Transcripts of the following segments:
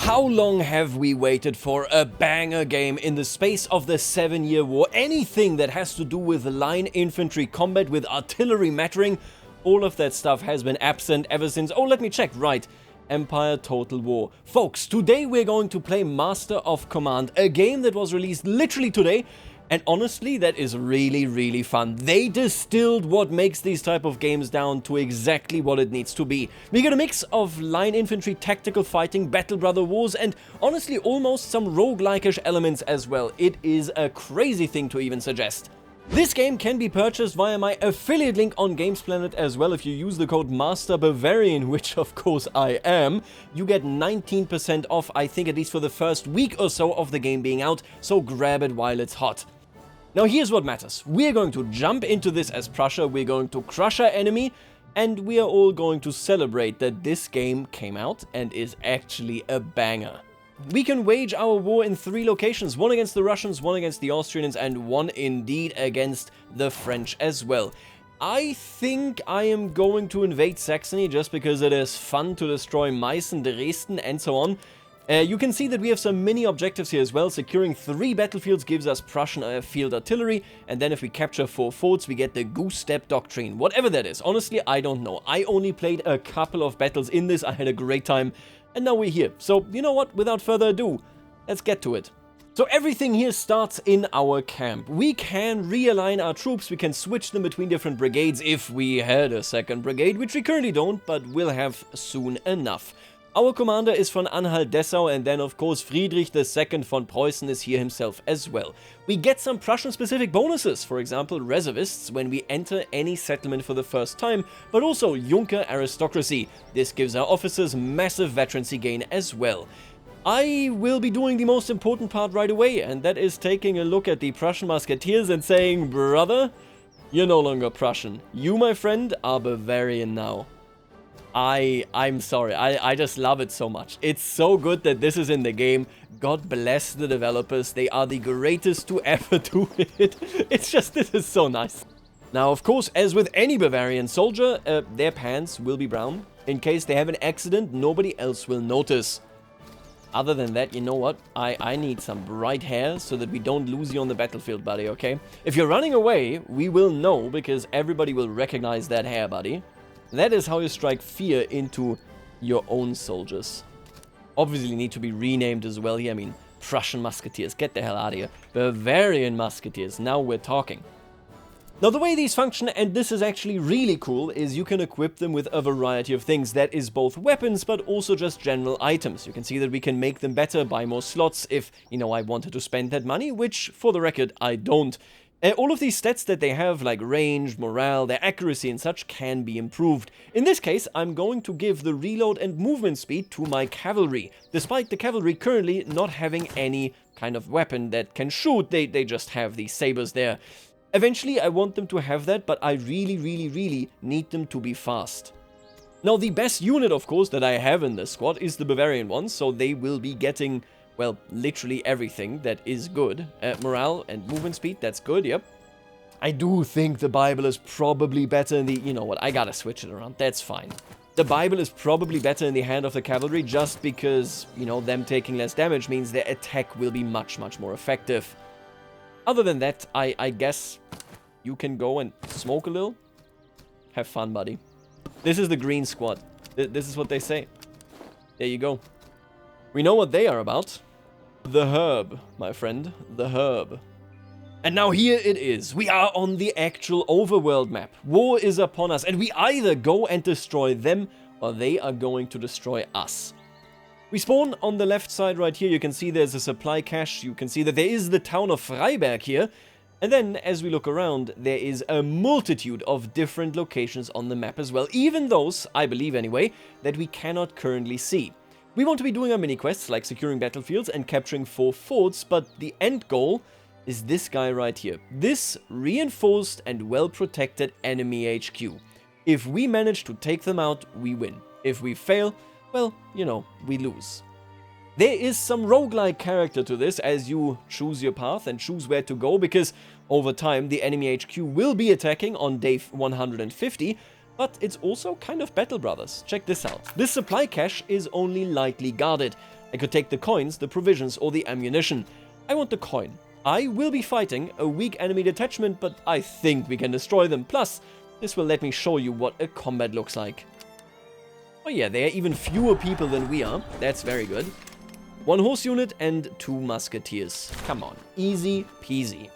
How long have we waited for a banger game in the space of the 7-year war? Anything that has to do with line infantry combat, with artillery mattering, all of that stuff has been absent ever since, oh let me check, right, Empire Total War. Folks, today we're going to play Master of Command, a game that was released literally today, and honestly, that is really fun. They distilled what makes these type of games down to exactly what it needs to be. We get a mix of line infantry, tactical fighting, battle brother wars, and honestly almost some roguelike-ish elements as well. It is a crazy thing to even suggest. This game can be purchased via my affiliate link on GamesPlanet as well. If you use the code MasterBavarian, which of course I am, you get 19% off, I think at least for the first week or so of the game being out, so grab it while it's hot. Now here's what matters. We're going to jump into this as Prussia, we're going to crush our enemy, and we are all going to celebrate that this game came out and is actually a banger. We can wage our war in 3 locations, one against the Russians, one against the Austrians, and one indeed against the French as well. I think I am going to invade Saxony just because it is fun to destroy Meissen, Dresden, and so on. You can see that we have some mini objectives here as well. Securing 3 battlefields gives us Prussian field artillery, and then if we capture 4 forts, we get the Goose Step Doctrine. Whatever that is, honestly, I don't know. I only played a couple of battles in this, I had a great time, and now we're here. So, you know what, without further ado, let's get to it. So everything here starts in our camp. We can realign our troops, we can switch them between different brigades if we had a second brigade, which we currently don't, but will have soon enough. Our commander is von Anhalt-Dessau, and then of course Friedrich II von Preußen is here himself as well. We get some Prussian-specific bonuses, for example reservists when we enter any settlement for the first time, but also Junker aristocracy. This gives our officers massive veterancy gain as well. I will be doing the most important part right away, and that is taking a look at the Prussian musketeers and saying, brother, you're no longer Prussian. You, my friend, are Bavarian now. I'm sorry, I just love it so much. It's so good that this is in the game. God bless the developers, they are the greatest to ever do it. It's just, this is so nice. Now, of course, as with any Bavarian soldier, their pants will be brown. In case they have an accident, nobody else will notice. Other than that, you know what? I need some bright hair so that we don't lose you on the battlefield, buddy, okay? If you're running away, we will know because everybody will recognize that hair, buddy. That is how you strike fear into your own soldiers. Obviously need to be renamed as well here. I mean, Prussian musketeers, get the hell out of here. Bavarian musketeers, now we're talking. Now the way these function, and this is actually really cool, is you can equip them with a variety of things. That is both weapons, but also just general items. You can see that we can make them better, buy more slots if, you know, I wanted to spend that money, which, for the record, I don't. All of these stats that they have, like range, morale, their accuracy and such, can be improved. In this case, I'm going to give the reload and movement speed to my cavalry. Despite the cavalry currently not having any kind of weapon that can shoot, they just have these sabers there. Eventually, I want them to have that, but I really need them to be fast. Now, the best unit, of course, that I have in this squad is the Bavarian ones, so they will be getting, well, literally everything that is good. Morale and movement speed, that's good, yep. I do think the Bible is probably better in the... You know what, I gotta switch it around, that's fine. The Bible is probably better in the hand of the cavalry just because, you know, them taking less damage means their attack will be much more effective. Other than that, I guess you can go and smoke a little. Have fun, buddy. This is the green squad. This is what they say. There you go. We know what they are about. The herb, my friend. The herb. And now here it is. We are on the actual overworld map. War is upon us, and we either go and destroy them, or they are going to destroy us. We spawn on the left side right here. You can see there's a supply cache. You can see that there is the town of Freiberg here. And then, as we look around, there is a multitude of different locations on the map as well. Even those, I believe anyway, that we cannot currently see. We want to be doing our mini-quests, like securing battlefields and capturing 4 forts, but the end goal is this guy right here. This reinforced and well-protected enemy HQ. If we manage to take them out, we win. If we fail, well, you know, we lose. There is some roguelike character to this as you choose your path and choose where to go, because over time the enemy HQ will be attacking on day 150, but it's also kind of Battle Brothers. Check this out. This supply cache is only lightly guarded. I could take the coins, the provisions, or the ammunition. I want the coin. I will be fighting a weak enemy detachment, but I think we can destroy them. Plus, this will let me show you what a combat looks like. Oh yeah, there are even fewer people than we are. That's very good. 1 horse unit and 2 musketeers. Come on, easy peasy.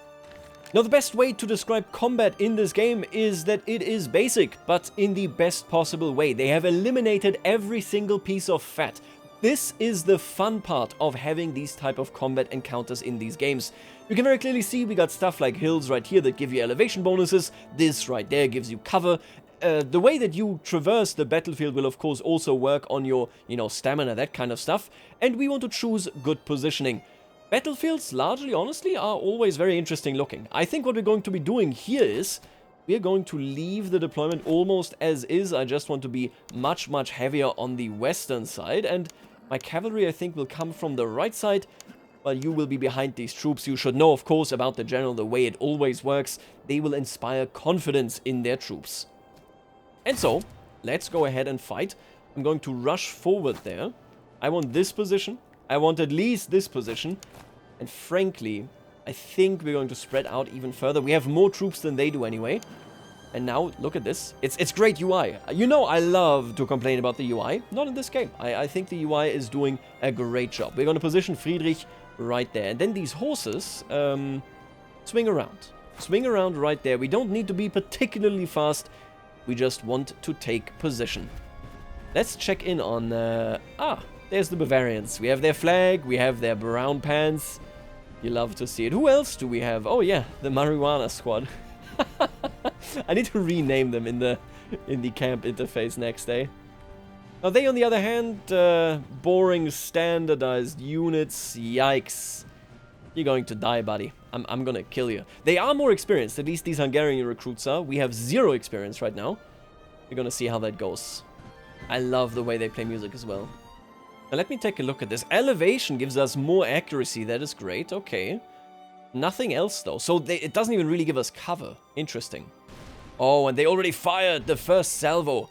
Now, the best way to describe combat in this game is that it is basic, but in the best possible way. They have eliminated every single piece of fat. This is the fun part of having these type of combat encounters in these games. You can very clearly see we got stuff like hills right here that give you elevation bonuses. This right there gives you cover. The way that you traverse the battlefield will of course also work on your, stamina, that kind of stuff. And we want to choose good positioning. Battlefields, largely, honestly, are always very interesting looking. I think what we're going to be doing here is we're going to leave the deployment almost as is. I just want to be much, much heavier on the western side. And my cavalry, I think, will come from the right side, while you will be behind these troops. You should know, of course, about the general, the way it always works. They will inspire confidence in their troops. And so, let's go ahead and fight. I'm going to rush forward there. I want this position. I want at least this position. And frankly, I think we're going to spread out even further. We have more troops than they do anyway. And now, look at this. It's great UI. You know I love to complain about the UI. Not in this game. I think the UI is doing a great job. We're going to position Friedrich right there. And then these horses swing around. Swing around right there. We don't need to be particularly fast. We just want to take position. Let's check in on... there's the Bavarians. We have their flag. We have their brown pants. You love to see it. Who else do we have? Oh yeah, the Marijuana Squad. I need to rename them in the camp interface next day. Now they, on the other hand, boring standardized units. Yikes. You're going to die, buddy. I'm gonna kill you. They are more experienced, at least these Hungarian recruits are. We have 0 experience right now. We're gonna see how that goes. I love the way they play music as well. Now let me take a look at this. Elevation gives us more accuracy. That is great. Okay. Nothing else though. So it doesn't even really give us cover. Interesting. Oh, and they already fired the first salvo.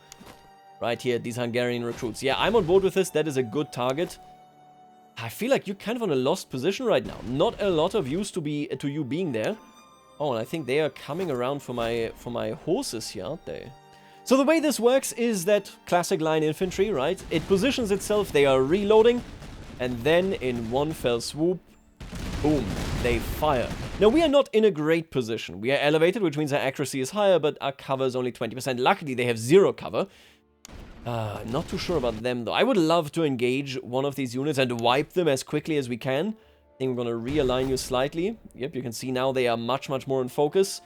Right here, these Hungarian recruits. Yeah, I'm on board with this. That is a good target. I feel like you're kind of on a lost position right now. Not a lot of use to you being there. Oh, and I think they are coming around for my horses here, aren't they? So the way this works is that classic line infantry, right? It positions itself, they are reloading, and then in one fell swoop, boom, they fire. Now, we are not in a great position. We are elevated, which means our accuracy is higher, but our cover is only 20%. Luckily, they have 0 cover. I'm not too sure about them, though. I would love to engage one of these units and wipe them as quickly as we can. I think we're going to realign you slightly. Yep, you can see now they are much, much more in focus.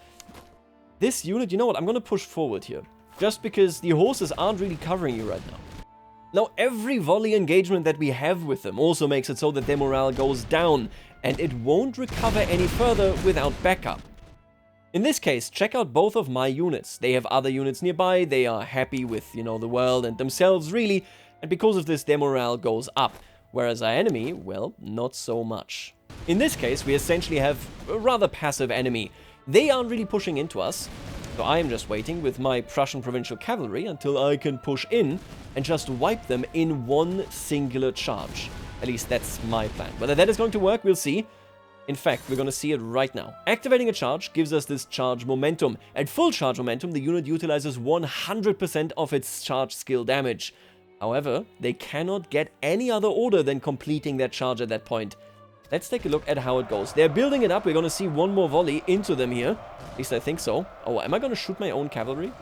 This unit, you know what? I'm going to push forward here. Just because the horses aren't really covering you right now. Now, every volley engagement that we have with them also makes it so that their morale goes down, and it won't recover any further without backup. In this case, check out both of my units. They have other units nearby, they are happy with, the world and themselves, really, and because of this, their morale goes up. Whereas our enemy, well, not so much. In this case, we essentially have a rather passive enemy. They aren't really pushing into us, so I am just waiting with my Prussian provincial cavalry until I can push in and just wipe them in one singular charge. At least that's my plan. Whether that is going to work, we'll see. In fact, we're going to see it right now. Activating a charge gives us this charge momentum. At full charge momentum, the unit utilizes 100% of its charge skill damage. However, they cannot get any other order than completing that charge at that point. Let's take a look at how it goes. They're building it up. We're going to see one more volley into them here. At least I think so. Oh, am I going to shoot my own cavalry?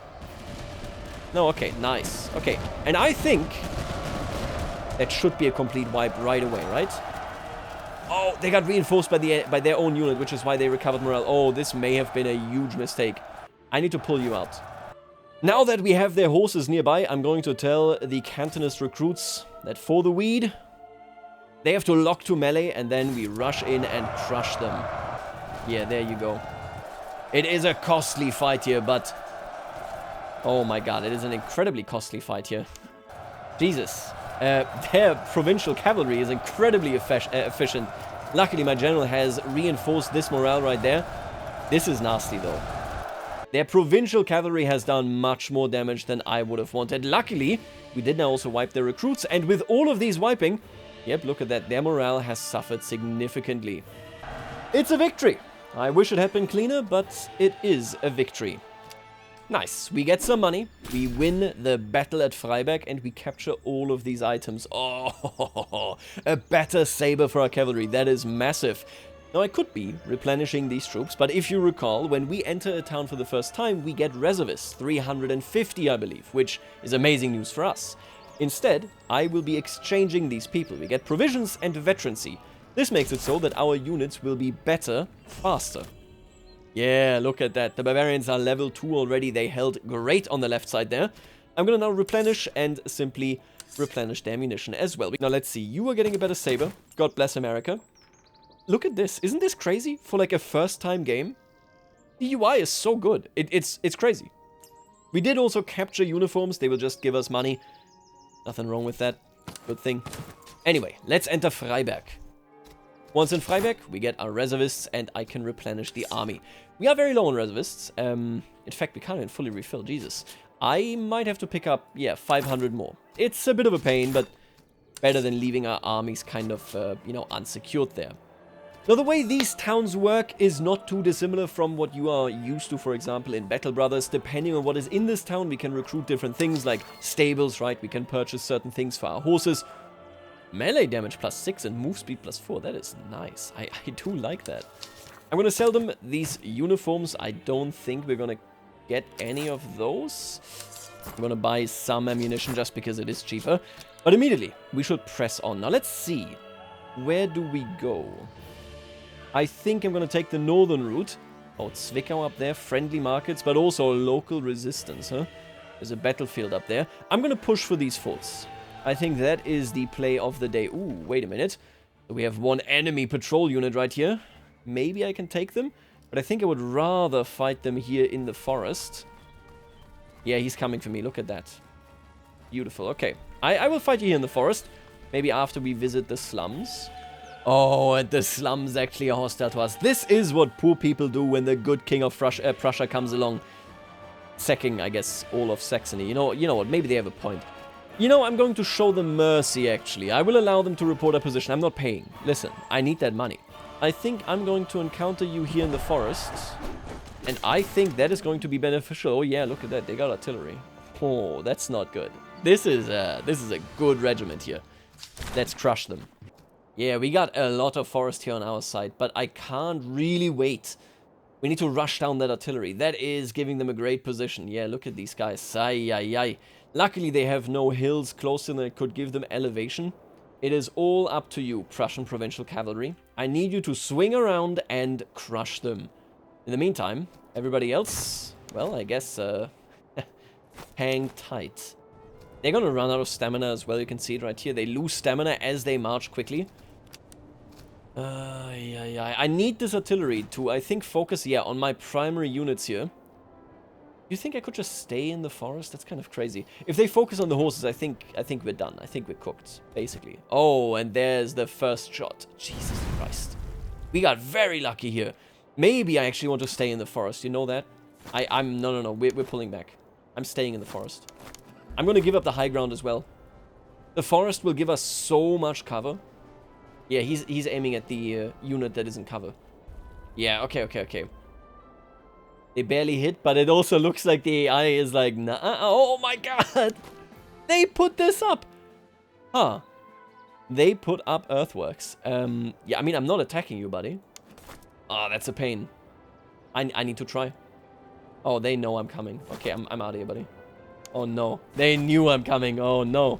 No, okay, nice. Okay, and I think that should be a complete wipe right away, right? Oh, they got reinforced by their own unit, which is why they recovered morale. Oh, this may have been a huge mistake. I need to pull you out. Now that we have their horses nearby, I'm going to tell the Cantonist recruits that for the weed, they have to lock to melee, and then we rush in and crush them. Yeah, there you go. It is a costly fight here, but... oh my god, it is an incredibly costly fight here. Jesus. Their provincial cavalry is incredibly efficient. Luckily, my general has reinforced this morale right there. This is nasty, though. Their provincial cavalry has done much more damage than I would have wanted. Luckily, we did now also wipe their recruits, and with all of these wiping, Yep, look at that. Their morale has suffered significantly. It's a victory. I wish it had been cleaner, but it is a victory. Nice. We get some money. We win the battle at Freiberg, and we capture all of these items. Oh, a better saber for our cavalry. That is massive. Now, I could be replenishing these troops, but if you recall, when we enter a town for the first time, we get reservists, 350, I believe, which is amazing news for us. Instead, I will be exchanging these people. We get provisions and veterancy. This makes it so that our units will be better, faster. Yeah, look at that. The barbarians are level 2 already. They held great on the left side there. I'm gonna now replenish and simply replenish their ammunition as well. Now, let's see. You are getting a better saber. God bless America. Look at this. Isn't this crazy for like a first-time game? The UI is so good. It's crazy. We did also capture uniforms. They will just give us money. Nothing wrong with that. Good thing. Anyway, let's enter Freiberg. Once in Freiberg, we get our reservists, and I can replenish the army. We are very low on reservists. In fact, we can't even fully refill. Jesus. I might have to pick up, yeah, 500 more. It's a bit of a pain, but better than leaving our armies kind of, you know, unsecured there. Now, the way these towns work is not too dissimilar from what you are used to, for example, in Battle Brothers. Depending on what is in this town, we can recruit different things, like stables, right? We can purchase certain things for our horses. Melee damage +6 and move speed +4. That is nice. I do like that. I'm going to sell them these uniforms. I don't think we're going to get any of those. I'm going to buy some ammunition just because it is cheaper. But immediately, we should press on. Now, let's see. Where do we go? I think I'm going to take the northern route. Oh, Zwickau up there. Friendly markets, but also local resistance, huh? There's a battlefield up there. I'm going to push for these forts. I think that is the play of the day. Ooh, wait a minute. We have one enemy patrol unit right here. Maybe I can take them, but I think I would rather fight them here in the forest. Yeah, he's coming for me. Look at that. Beautiful. Okay. I will fight you here in the forest. Maybe after we visit the slums. Oh, and the slums actually are hostile to us. This is what poor people do when the good king of Prussia comes along. Sacking, I guess, all of Saxony. You know what? Maybe they have a point. You know, I'm going to show them mercy, actually. I will allow them to report a position. I'm not paying. Listen, I need that money. I think I'm going to encounter you here in the forest. And I think that is going to be beneficial. Oh, yeah, look at that. They got artillery. Oh, that's not good. This is a good regiment here. Let's crush them. Yeah, we got a lot of forest here on our side, but I can't really wait. We need to rush down that artillery. That is giving them a great position. Yeah, look at these guys. Ay, ay, ay. Luckily, they have no hills close to them that could give them elevation. It is all up to you, Prussian Provincial Cavalry. I need you to swing around and crush them. In the meantime, everybody else, well, I guess, hang tight. They're gonna run out of stamina as well, you can see it right here. They lose stamina as they march quickly. Yeah. I need this artillery to, I think, focus, yeah, on my primary units here. You think I could just stay in the forest? That's kind of crazy. If they focus on the horses, I think we're done. I think we're cooked, basically. Oh, and there's the first shot. Jesus Christ. We got very lucky here. Maybe I actually want to stay in the forest. You know that? No. We're pulling back. I'm staying in the forest. I'm going to give up the high ground as well. The forest will give us so much cover. Yeah, he's aiming at the unit that is in cover. Yeah, okay. They barely hit, but it also looks like the AI is like, nah, oh my god! They put this up! Huh. They put up earthworks. Yeah, I mean, I'm not attacking you, buddy. Oh, that's a pain. I need to try. Oh, they know I'm coming. Okay, I'm out of here, buddy. Oh no. They knew I'm coming. Oh no.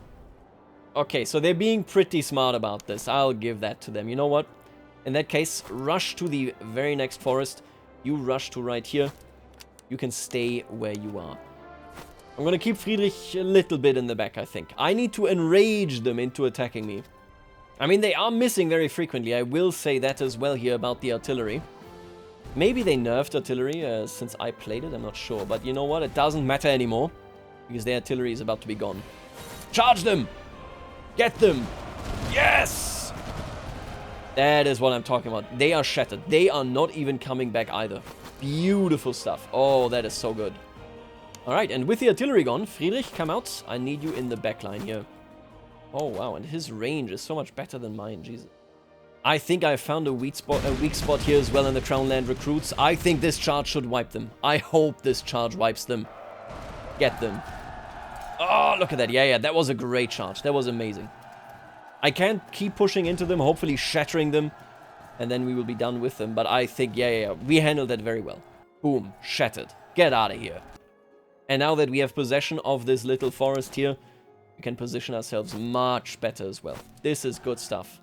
Okay, so they're being pretty smart about this. I'll give that to them. You know what? In that case, rush to the very next forest. You rush to right here. You can stay where you are. I'm gonna keep Friedrich a little bit in the back, I think. I need to enrage them into attacking me. I mean, they are missing very frequently. I will say that as well here about the artillery. Maybe they nerfed artillery since I played it. I'm not sure. But you know what? It doesn't matter anymore. Because their artillery is about to be gone. Charge them! Get them! Yes! That is what I'm talking about. They are shattered. They are not even coming back either. Beautiful stuff. Oh, that is so good. Alright, and with the artillery gone, Friedrich, come out. I need you in the back line here. Oh, wow, and his range is so much better than mine, Jesus. I think I found a weak spot here as well in the Crown Land recruits. I think this charge should wipe them. I hope this charge wipes them. Get them. Oh, look at that. Yeah, that was a great charge. That was amazing. I can't keep pushing into them, hopefully shattering them, and then we will be done with them. But I think, yeah, we handled that very well. Boom, shattered. Get out of here. And now that we have possession of this little forest here, we can position ourselves much better as well. This is good stuff.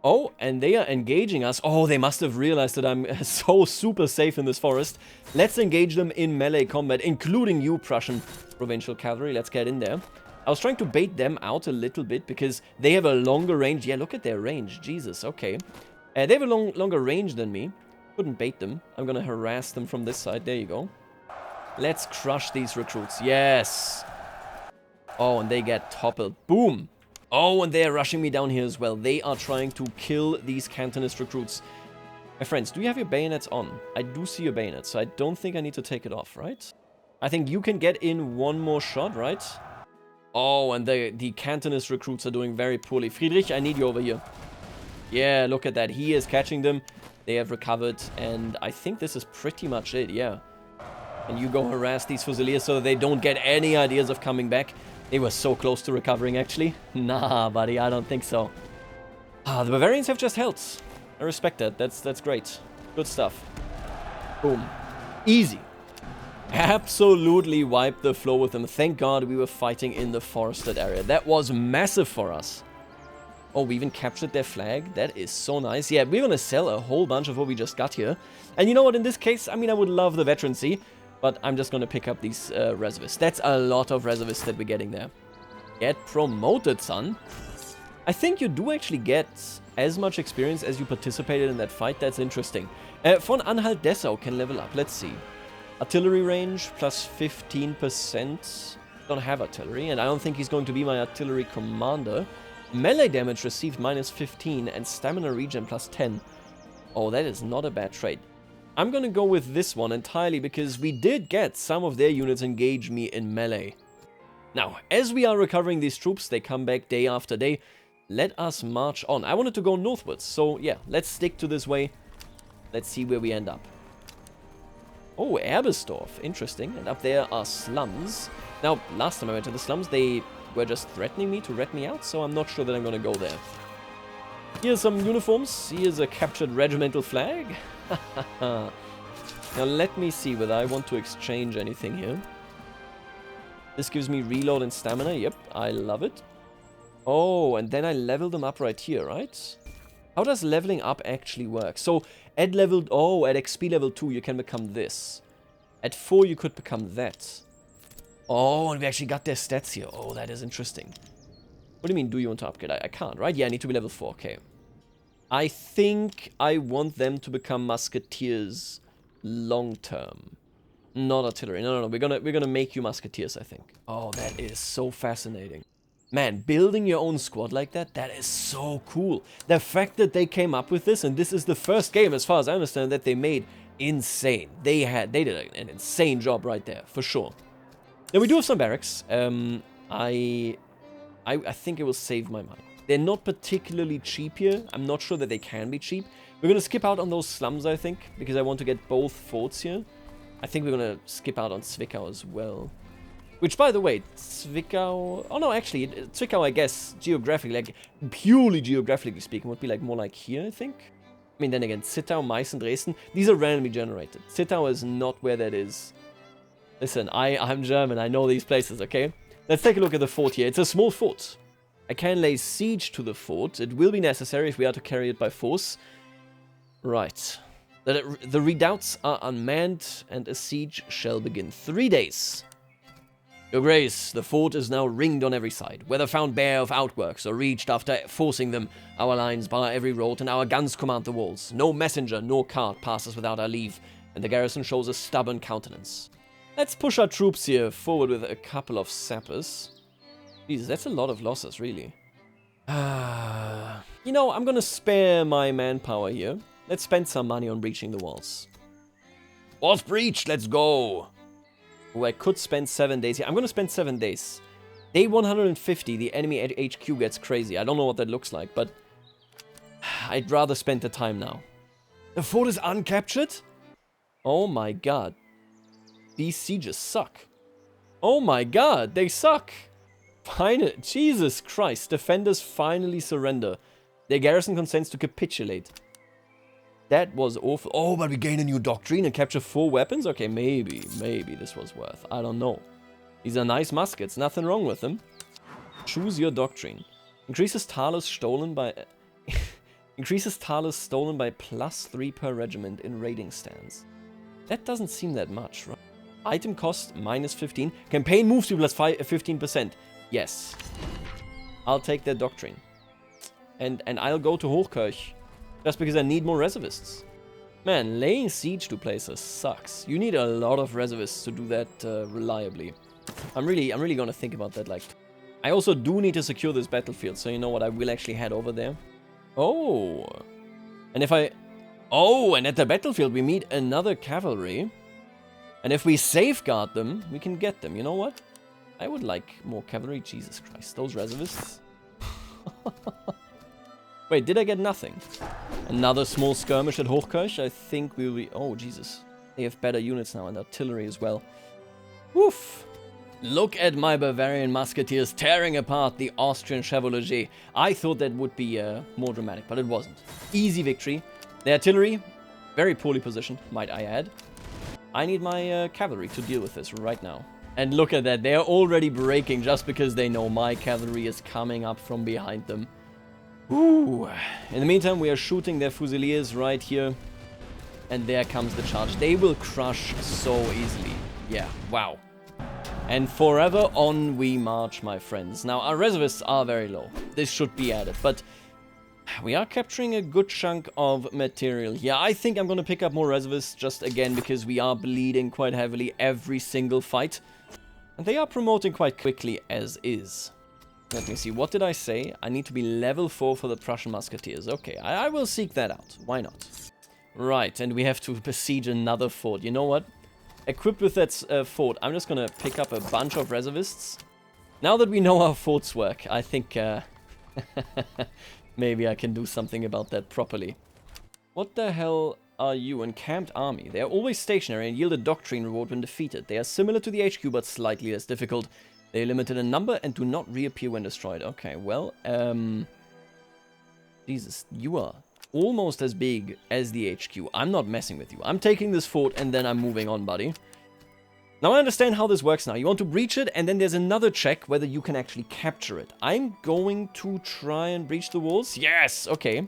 Oh, and they are engaging us. Oh, they must have realized that I'm so super safe in this forest. Let's engage them in melee combat, including you, Prussian provincial cavalry. Let's get in there. I was trying to bait them out a little bit because they have a longer range. Yeah, look at their range. Jesus, okay. They have a longer range than me. Couldn't bait them. I'm gonna harass them from this side. There you go. Let's crush these recruits. Yes. Oh, and they get toppled. Boom. Oh, and they're rushing me down here as well. They are trying to kill these Cantonist recruits. My friends, do you have your bayonets on? I do see your bayonets, so I don't think I need to take it off, right? I think you can get in one more shot, right? Oh, and the Cantonist recruits are doing very poorly. Friedrich, I need you over here. Yeah, look at that. He is catching them. They have recovered, and I think this is pretty much it, yeah. And you go harass these Fusiliers so that they don't get any ideas of coming back. They were so close to recovering, actually. Nah, buddy, I don't think so. Ah, the Bavarians have just held. I respect that. That's great. Good stuff. Boom. Easy. Absolutely wiped the floor with them. Thank God we were fighting in the forested area. That was massive for us. Oh, we even captured their flag. That is so nice. Yeah, we're gonna sell a whole bunch of what we just got here. And you know what, in this case, I mean, I would love the veterancy, but I'm just gonna pick up these reservists. That's a lot of reservists that we're getting there. Get promoted, son. I think you do actually get as much experience as you participated in that fight. That's interesting. Von Anhalt-Dessau can level up. Let's see. Artillery range plus 15%. Don't have artillery, and I don't think he's going to be my artillery commander. Melee damage received minus 15 and stamina regen plus 10. Oh, that is not a bad trade. I'm gonna go with this one entirely because we did get some of their units engage me in melee. Now, as we are recovering these troops, they come back day after day. Let us march on. I wanted to go northwards, so yeah, let's stick to this way. Let's see where we end up. Oh, Erbesdorf, interesting. And up there are slums. Now, last time I went to the slums, they were just threatening me to rat me out, so I'm not sure that I'm gonna go there. Here's some uniforms. Here's a captured regimental flag. Now let me see whether I want to exchange anything here. This gives me reload and stamina. Yep, I love it. Oh, and then I level them up right here, right? How does leveling up actually work? So at level... Oh, at XP level 2 you can become this. At 4 you could become that. Oh, and we actually got their stats here. Oh, that is interesting. What do you mean, do you want to upgrade? I can't, right? Yeah, I need to be level 4, okay. I think I want them to become musketeers long term. Not artillery. No. We're gonna make you musketeers, I think. Oh, that is so fascinating. Man, building your own squad like that, that is so cool. The fact that they came up with this, and this is the first game, as far as I understand, that they made, insane. They did an insane job right there, for sure. Now, we do have some barracks. I think it will save my money. They're not particularly cheap here. I'm not sure that they can be cheap. We're going to skip out on those slums, I think, because I want to get both forts here. I think we're going to skip out on Zwickau as well. Which, by the way, Zwickau... Oh, no, actually, Zwickau, I guess, geographically, like, purely geographically speaking, would be, like, more like here, I think. I mean, then again, Zittau, Meissen, Dresden, these are randomly generated. Zittau is not where that is. Listen, I'm German, I know these places, okay? Let's take a look at the fort here. It's a small fort. I can lay siege to the fort. It will be necessary if we are to carry it by force. Right. The redoubts are unmanned, and a siege shall begin. 3 days. Your Grace, the fort is now ringed on every side. Whether found bare of outworks or reached after forcing them, our lines bar every road and our guns command the walls. No messenger nor cart passes without our leave, and the garrison shows a stubborn countenance. Let's push our troops here forward with a couple of sappers. Jesus, that's a lot of losses, really. You know, I'm gonna spare my manpower here. Let's spend some money on breaching the walls. Walls breached, let's go! Oh, I could spend 7 days here. I'm gonna spend 7 days. Day 150, the enemy at HQ gets crazy. I don't know what that looks like, but I'd rather spend the time now. The fort is uncaptured? Oh my god. These sieges suck. Oh my god, they suck. Finally, Jesus Christ, defenders finally surrender. Their garrison consents to capitulate. That was awful. Oh, but we gain a new doctrine and capture 4 weapons? Okay, maybe this was worth. I don't know. These are nice muskets, nothing wrong with them. Choose your doctrine. Increases talus stolen by... Increases talus stolen by +3 per regiment in raiding stands. That doesn't seem that much, right? Item cost -15. Campaign moves to +15%. Yes. I'll take that doctrine. And I'll go to Hochkirch. Just because I need more reservists. Man, laying siege to places sucks. You need a lot of reservists to do that reliably. I'm really gonna think about that, like... I also do need to secure this battlefield, so you know what, I will actually head over there. Oh. And if I... Oh, and at the battlefield we meet another cavalry. And if we safeguard them, we can get them. You know what? I would like more cavalry. Jesus Christ, those reservists. Wait, did I get nothing? Another small skirmish at Hochkirch. I think we'll be... Oh, Jesus. They have better units now and artillery as well. Woof. Look at my Bavarian musketeers tearing apart the Austrian chevaulegers. I thought that would be more dramatic, but it wasn't. Easy victory. The artillery, very poorly positioned, might I add. I need my cavalry to deal with this right now. And look at that, they're already breaking just because they know my cavalry is coming up from behind them. Ooh. In the meantime, we are shooting their fusiliers right here. And there comes the charge. They will crush so easily. Yeah, wow. And forever on we march, my friends. Now, our reservists are very low. This should be added, but we are capturing a good chunk of material. Yeah, I think I'm going to pick up more reservists just again because we are bleeding quite heavily every single fight. And they are promoting quite quickly as is. Let me see, what did I say? I need to be level 4 for the Prussian musketeers. Okay, I will seek that out. Why not? Right, and we have to besiege another fort. You know what? Equipped with that fort, I'm just gonna pick up a bunch of reservists. Now that we know how forts work, I think maybe I can do something about that properly. What the hell are you? Encamped army. They are always stationary and yield a doctrine reward when defeated. They are similar to the HQ but slightly less difficult. They are limited in number and do not reappear when destroyed. Okay, well, Jesus, you are almost as big as the HQ. I'm not messing with you. I'm taking this fort and then I'm moving on, buddy. Now I understand how this works now. You want to breach it and then there's another check whether you can actually capture it. I'm going to try and breach the walls. Yes, okay.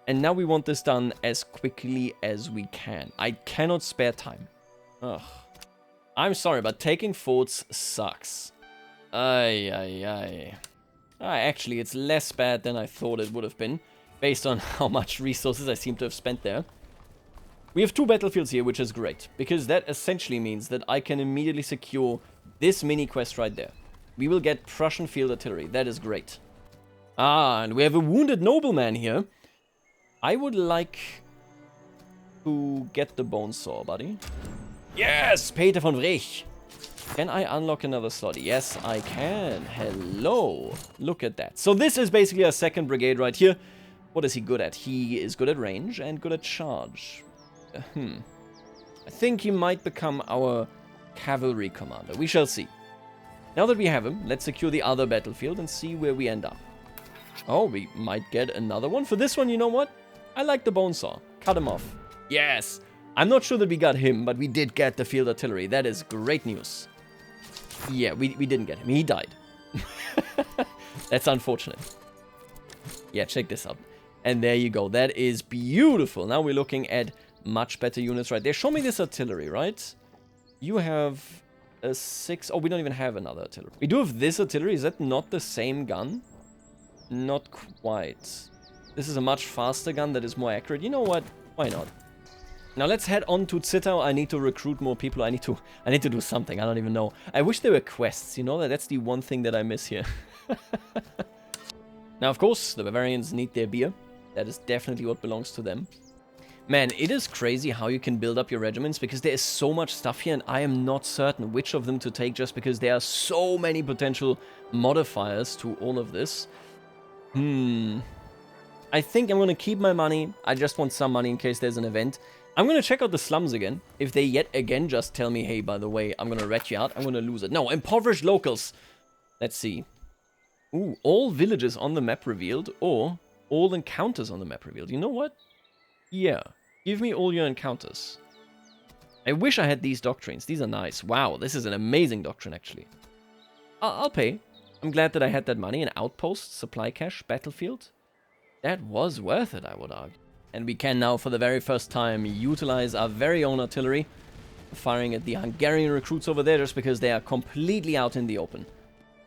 And now we want this done as quickly as we can. I cannot spare time. Ugh. I'm sorry, but taking forts sucks. Actually, it's less bad than I thought it would have been, based on how much resources I seem to have spent there. We have 2 battlefields here, which is great, because that essentially means that I can immediately secure this mini quest right there. We will get Prussian field artillery. That is great. Ah, and we have a wounded nobleman here. I would like to get the bone saw, buddy. Yes, Peter von Vrich. Can I unlock another slot? Yes, I can. Hello. Look at that. So this is basically a 2nd brigade right here. What is he good at? He is good at range and good at charge. I think he might become our cavalry commander. We shall see. Now that we have him, let's secure the other battlefield and see where we end up. Oh, we might get another one. For this one, you know what? I like the bone saw. Cut him off. Yes. I'm not sure that we got him, but we did get the field artillery. That is great news. Yeah, we didn't get him. He died. That's unfortunate. Yeah, check this out. And there you go. That is beautiful. Now we're looking at much better units right there. Show me this artillery, right? You have a 6... Oh, we don't even have another artillery. We do have this artillery. Is that not the same gun? Not quite. This is a much faster gun that is more accurate. You know what? Why not? Now let's head on to Zittau. I need to recruit more people. I need to do something. I don't even know. I wish there were quests, you know? That's the one thing that I miss here. Now, of course, the Bavarians need their beer. That is definitely what belongs to them. Man, it is crazy how you can build up your regiments, because there is so much stuff here, and I am not certain which of them to take, just because there are so many potential modifiers to all of this. I think I'm going to keep my money. I just want some money in case there's an event. I'm going to check out the slums again. If they yet again just tell me, hey, by the way, I'm going to rat you out, I'm going to lose it. No, impoverished locals. Let's see. Ooh, all villages on the map revealed, or all encounters on the map revealed. You know what? Yeah, give me all your encounters. I wish I had these doctrines. These are nice. Wow, this is an amazing doctrine, actually. I'll pay. I'm glad that I had that money. An outpost, supply cache, battlefield. That was worth it, I would argue. And we can now, for the very first time, utilize our very own artillery, firing at the Hungarian recruits over there, just because they are completely out in the open.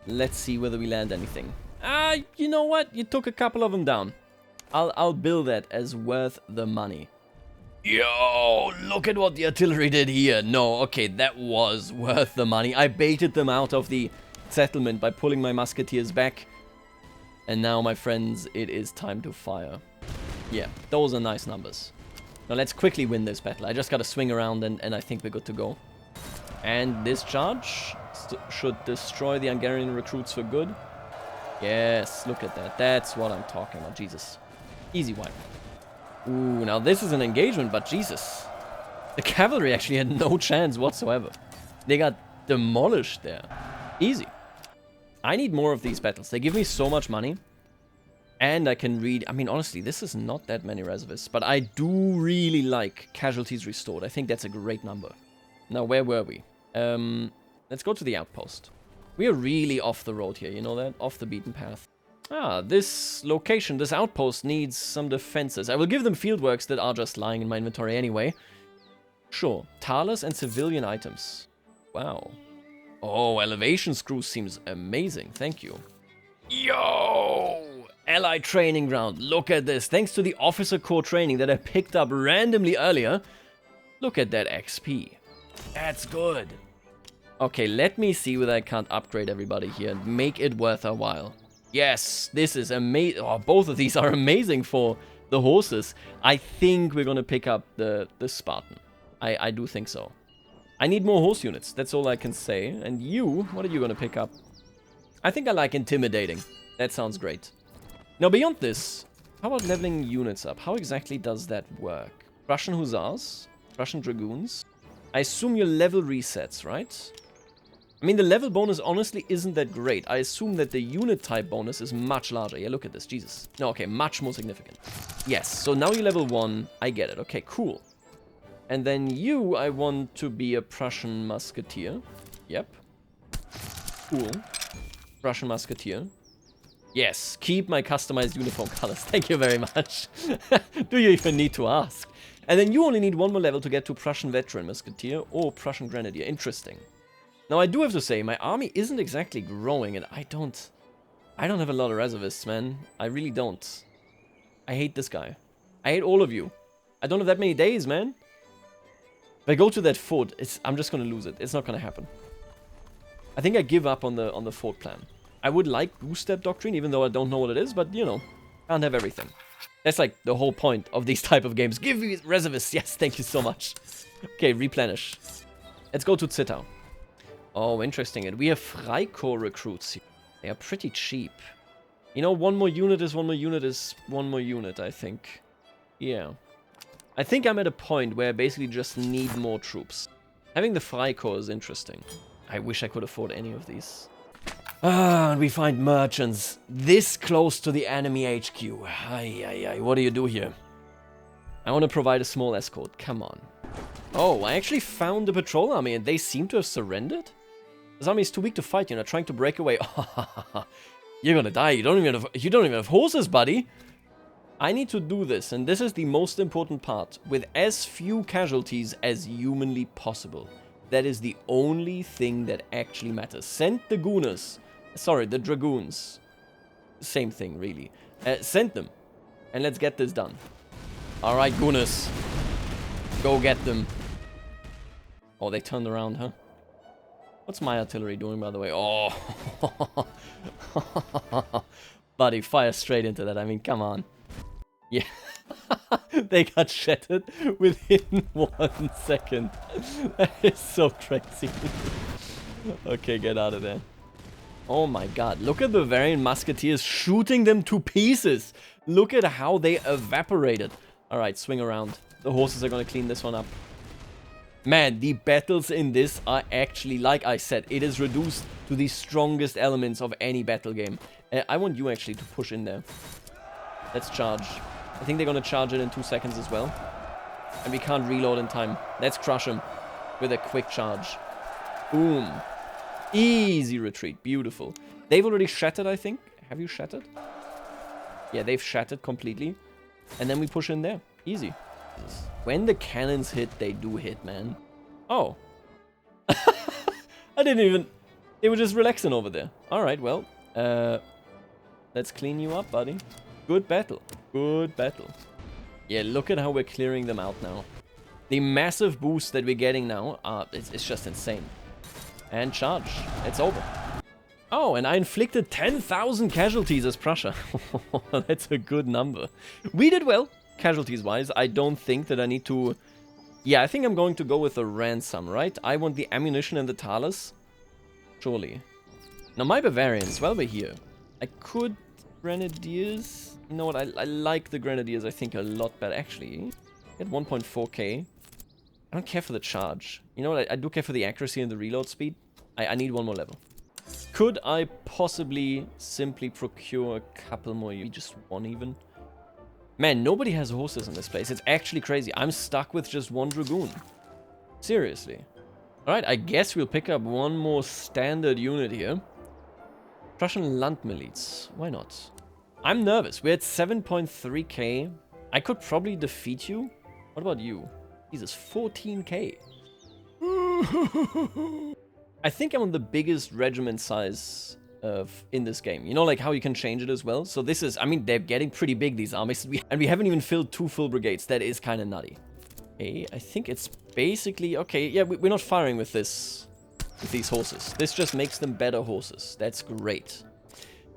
Let's see whether we land anything. You know what? You took a couple of them down. I'll bill that as worth the money. Yo, look at what the artillery did here. No, okay, that was worth the money. I baited them out of the settlement by pulling my musketeers back. And now, my friends, it is time to fire. Yeah, those are nice numbers. Now, let's quickly win this battle. I just gotta swing around and I think we're good to go. And this charge should destroy the Hungarian recruits for good. Yes, look at that. That's what I'm talking about. Jesus. Easy wipe. Ooh, now this is an engagement, but Jesus. The cavalry actually had no chance whatsoever. They got demolished there. Easy. I need more of these battles. They give me so much money. And I can read... I mean, honestly, this is not that many reservists. But I do really like casualties restored. I think that's a great number. Now, where were we? Let's go to the outpost. We are really off the road here, you know that? Off the beaten path. Ah, this location, this outpost needs some defenses. I will give them fieldworks that are just lying in my inventory anyway. Sure. Talers and civilian items. Wow. Oh, elevation screws seems amazing. Thank you. Yo! Allied training ground. Look at this. Thanks to the officer corps training that I picked up randomly earlier. Look at that XP. That's good. Okay, let me see whether I can't upgrade everybody here and make it worth our while. Yes, this is amazing. Oh, both of these are amazing for the horses. I think we're going to pick up the Spartan. I do think so. I need more horse units. That's all I can say. And you, what are you going to pick up? I think I like intimidating. That sounds great. Now, beyond this, how about leveling units up? How exactly does that work? Russian hussars? Russian dragoons? I assume your level resets, right? I mean, the level bonus honestly isn't that great. I assume that the unit type bonus is much larger. Yeah, look at this. Jesus. No, okay, much more significant. Yes, so now you level 1. I get it. Okay, cool. And then you, I want to be a Prussian musketeer. Yep. Cool. Prussian musketeer. Yes, keep my customized uniform colors. Thank you very much. Do you even need to ask? And then you only need 1 more level to get to Prussian veteran musketeer or Prussian grenadier. Interesting. Now, I do have to say, my army isn't exactly growing, and I don't have a lot of reservists, man. I really don't. I hate this guy. I hate all of you. I don't have that many days, man. If I go to that fort, I'm just gonna lose it. It's not gonna happen. I think I give up on the fort plan. I would like Goose Step Doctrine, even though I don't know what it is, but, you know, can't have everything. That's like the whole point of these type of games. Give me reservists. Yes, thank you so much. Okay, replenish. Let's go to Zittau. Oh, interesting. And we have Freikorps recruits here. They are pretty cheap. You know, 1 more unit is 1 more unit is 1 more unit, I think. Yeah. I think I'm at a point where I basically just need more troops. Having the Freikorps is interesting. I wish I could afford any of these. Ah, and we find merchants this close to the enemy HQ. Ay, ay, ay. What do you do here? I want to provide a small escort. Come on. Oh, I actually found the patrol army and they seem to have surrendered? This army is too weak to fight, you know, trying to break away. You're gonna die. You don't even have horses, buddy. I need to do this, and this is the most important part, with as few casualties as humanly possible. That is the only thing that actually matters. Send the gooners. Sorry, the dragoons. Same thing, really. Send them. And let's get this done. Alright, gooners. Go get them. Oh, they turned around, huh? What's my artillery doing, by the way? Oh. Buddy, fire straight into that. I mean, come on. Yeah. They got shattered within 1 second. That is so crazy. Okay, get out of there. Oh my god, look at the Bavarian musketeers shooting them to pieces. Look at how they evaporated. Alright, swing around. The horses are gonna clean this one up. Man, the battles in this are actually, like I said, it is reduced to the strongest elements of any battle game. I want you actually to push in there. Let's charge. I think they're gonna charge it in 2 seconds as well. And we can't reload in time. Let's crush them with a quick charge. Boom. Easy retreat. Beautiful. They've already shattered, I think. Have you shattered? Yeah, they've shattered completely. And then we push in there. Easy. When the cannons hit, they do hit, man. Oh. I didn't even... They were just relaxing over there. Alright, well. Let's clean you up, buddy. Good battle. Good battle. Yeah, look at how we're clearing them out now. The massive boost that we're getting now, it's just insane. And charge. It's over. Oh, and I inflicted 10,000 casualties as Prussia. That's a good number. We did well, casualties-wise. I don't think that I need to... Yeah, I think I'm going to go with a ransom, right? I want the ammunition and the talus. Surely. Now, my Bavarians, while we're here, I could... Grenadiers? You know what? I like the Grenadiers, I think, a lot better. Actually, at 1.4k. I don't care for the charge. You know what? I do care for the accuracy and the reload speed. I need one more level. Could I possibly simply procure a couple more? Just one even? Man, nobody has horses in this place. It's actually crazy. I'm stuck with just one Dragoon. Seriously. Alright, I guess we'll pick up one more standard unit here. Prussian Landmiliz. Why not? I'm nervous. We're at 7.3k. I could probably defeat you. What about you? Jesus, 14k. I think I'm on the biggest regiment size in this game. You know, like how you can change it as well. So this is, I mean, they're getting pretty big, these armies. And we haven't even filled 2 full brigades. That is kind of nutty. Okay, I think it's basically, okay, yeah, we're not firing with this, with these horses. This just makes them better horses. That's great.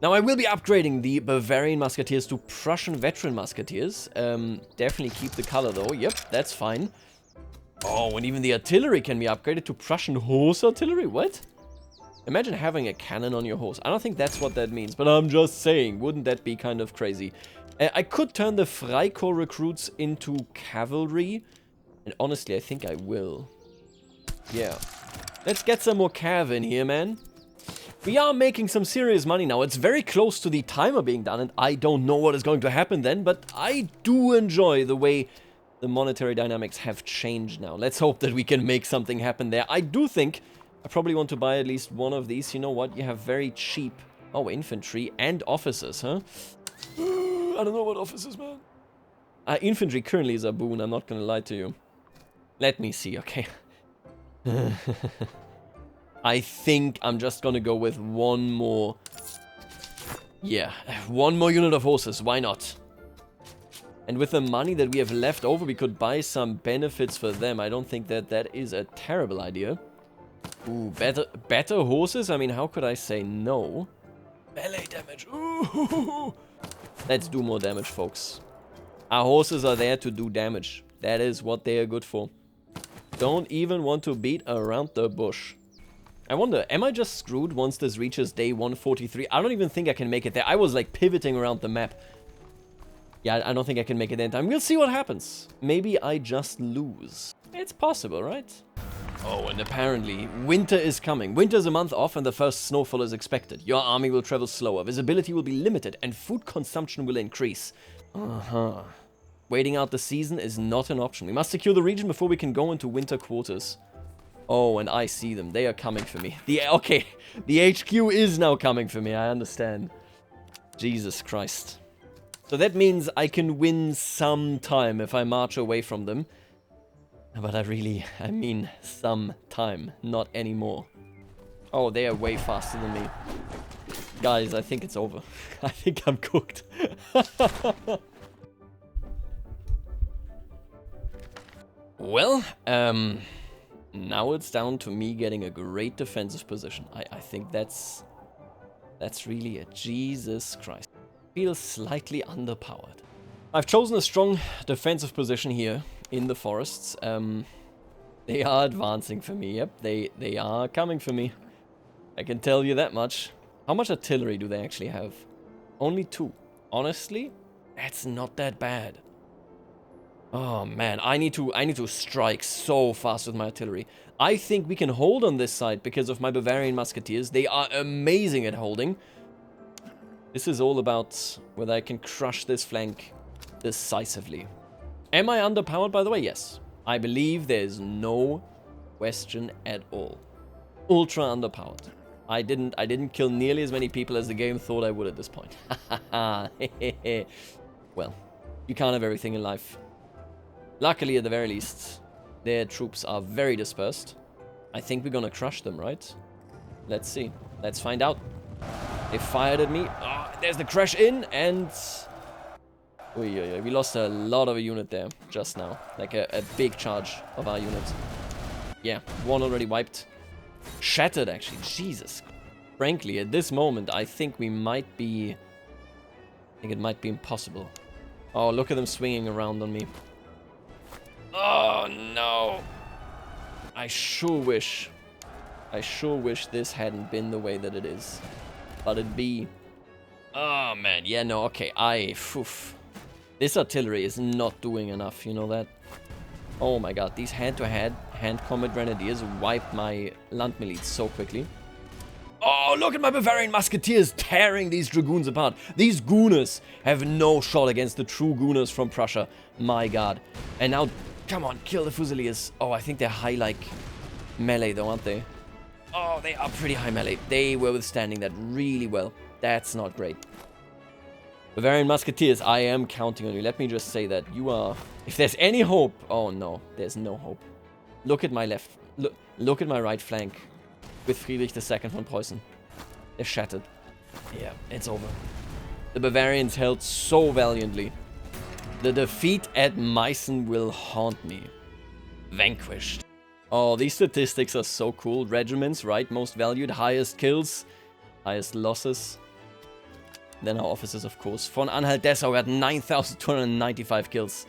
Now, I will be upgrading the Bavarian Musketeers to Prussian Veteran Musketeers. Definitely keep the color, though. Yep, that's fine. Oh, and even the artillery can be upgraded to Prussian Horse Artillery? What? Imagine having a cannon on your horse. I don't think that's what that means, but I'm just saying. Wouldn't that be kind of crazy? I could turn the Freikorps recruits into cavalry. And honestly, I think I will. Yeah. Let's get some more cav in here, man. We are making some serious money now. It's very close to the timer being done, and I don't know what is going to happen then, but I do enjoy the way the monetary dynamics have changed now. Let's hope that we can make something happen there. I do think I probably want to buy at least one of these. You know what? You have very cheap... Oh, infantry and officers, huh? I don't know what officers, man. Infantry currently is a boon, I'm not gonna lie to you. Let me see, okay. I think I'm just gonna go with one more... Yeah, one more unit of horses, why not? And with the money that we have left over, we could buy some benefits for them. I don't think that that is a terrible idea. Ooh, better horses? I mean, how could I say no? Melee damage, ooh! Let's do more damage, folks. Our horses are there to do damage. That is what they are good for. Don't even want to beat around the bush. I wonder, am I just screwed once this reaches day 143? I don't even think I can make it there. I was like pivoting around the map. Yeah, I don't think I can make it there in time. We'll see what happens. Maybe I just lose. It's possible, right? Oh, and apparently, winter is coming. Winter's a month off and the first snowfall is expected. Your army will travel slower, visibility will be limited, and food consumption will increase. Uh-huh. Waiting out the season is not an option. We must secure the region before we can go into winter quarters. Oh, and I see them. They are coming for me. Okay, the HQ is now coming for me. I understand. Jesus Christ. So that means I can win some time if I march away from them. But I mean some time, not anymore. Oh, they are way faster than me. Guys, I think it's over. I think I'm cooked. Well, now it's down to me getting a great defensive position. I think that's really it. Jesus Christ. Feels slightly underpowered. I've chosen a strong defensive position here in the forests. They are advancing for me. Yep, they are coming for me. I can tell you that much. How much artillery do they actually have? Only 2. Honestly, that's not that bad. Oh man, I need to strike so fast with my artillery. I think we can hold on this side because of my Bavarian musketeers. They are amazing at holding. This is all about whether I can crush this flank decisively. Am I underpowered, by the way? Yes. I believe there's no question at all. Ultra underpowered. I didn't kill nearly as many people as the game thought I would at this point. Well, you can't have everything in life. Luckily, at the very least, their troops are very dispersed. I think we're gonna crush them, right? Let's see. Let's find out. They fired at me. Oh, there's the crash in, and... we lost a lot of a unit there just now. Like a big charge of our unit. Yeah, 1 already wiped. Shattered, actually. Jesus. Frankly, at this moment, I think we might be... I think it might be impossible. Oh, look at them swinging around on me. Oh, no. I sure wish this hadn't been the way that it is. But it be... Oh, man. Yeah, no, okay. This artillery is not doing enough, you know that? Oh my god, these hand-to-hand hand combat grenadiers wiped my Landmiliz so quickly. Oh, look at my Bavarian musketeers tearing these dragoons apart. These gooners have no shot against the true gooners from Prussia. My god. And now, come on, kill the Fusiliers. Oh, I think they're high, like, melee though, aren't they? Oh, they are pretty high melee. They were withstanding that really well. That's not great. Bavarian musketeers, I am counting on you. Let me just say that you are... If there's any hope... Oh, no. There's no hope. Look at my left... Look at my right flank. With Friedrich II von Preußen. They're shattered. Yeah, it's over. The Bavarians held so valiantly. The defeat at Meissen will haunt me. Vanquished. Oh, these statistics are so cool. Regiments, right? Most valued. Highest kills. Highest losses. Then our officers, of course. Von Anhalt-Dessau had 9,295 kills.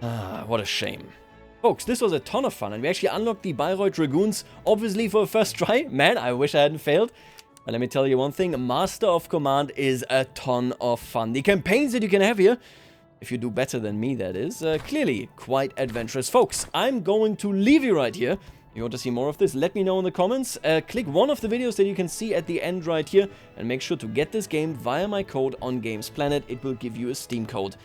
Ah, what a shame. Folks, this was a ton of fun, and we actually unlocked the Bayreuth Dragoons, obviously for a first try. Man, I wish I hadn't failed. But let me tell you one thing, Master of Command is a ton of fun. The campaigns that you can have here, if you do better than me, that is, clearly quite adventurous. Folks, I'm going to leave you right here. If you want to see more of this, let me know in the comments. Click one of the videos that you can see at the end right here, and make sure to get this game via my code on Games Planet. It will give you a Steam code.